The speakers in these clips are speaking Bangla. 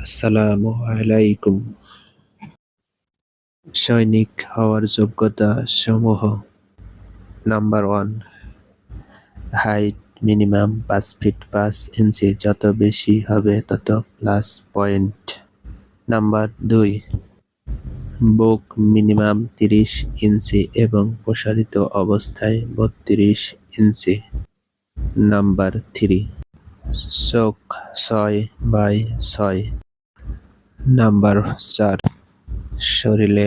আসসালামু আলাইকুম। সৈনিক হওয়ার যোগ্যতা সমূহ। নাম্বার 1, হাইট মিনিমাম 5 ফিট 5 ইঞ্চি, যত বেশি হবে তত প্লাস পয়েন্ট। নাম্বার 2, বুক মিনিমাম 30 ইঞ্চি এবং প্রসারিত অবস্থায় 32 ইঞ্চি। নাম্বার 3, চোখ 6x6। নাম্বার 4, শরীরে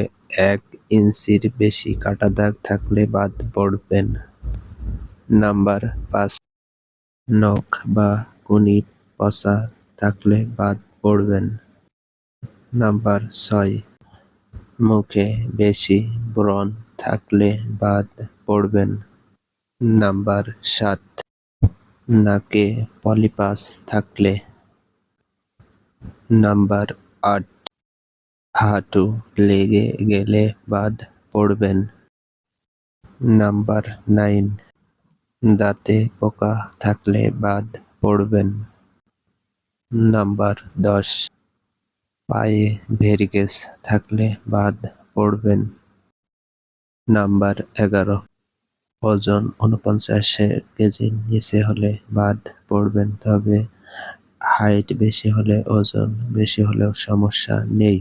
1 ইঞ্চির বেশি কাটা দাগ থাকলে বাদ পড়বেন। নাম্বার 5, নখ বা কনুই পচা থাকলে বাদ পড়বেন। নাম্বার 6, মুখে বেশি ব্রণ থাকলে বাদ পড়বেন। নাম্বার 7, নাকে পলিপাস থাকলে। নাম্বার 8, হাঁটু লেগে গেলে বাদ পড়বেন। নাম্বার 9, দাঁতে পোকা থাকলে বাদ পড়বেন। নাম্বার 10, পায়ে ভেরিকেস থাকলে বাদ পড়বেন। নাম্বার 11, ওজন 49 কেজির নিচে হলে বাদ পড়বেন, তবে হাইট বেশি হলে ওজন বেশি হলেও সমস্যা নেই।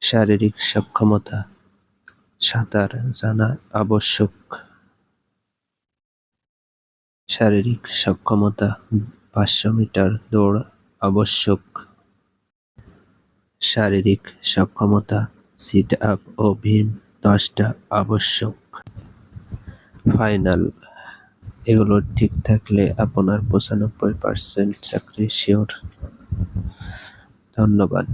শারীরিক সক্ষমতা। সাঁতার জানা আবশ্যক। শারীরিক সক্ষমতা। 500 মিটার দৌড় আবশ্যক। শারীরিক সক্ষমতা। সিট আপ ও ভীম 10টা আবশ্যক। ফাইনাল। এগুলো ঠিক থাকলে আপনার 95% চাকরি শিওর। ধন্যবাদ।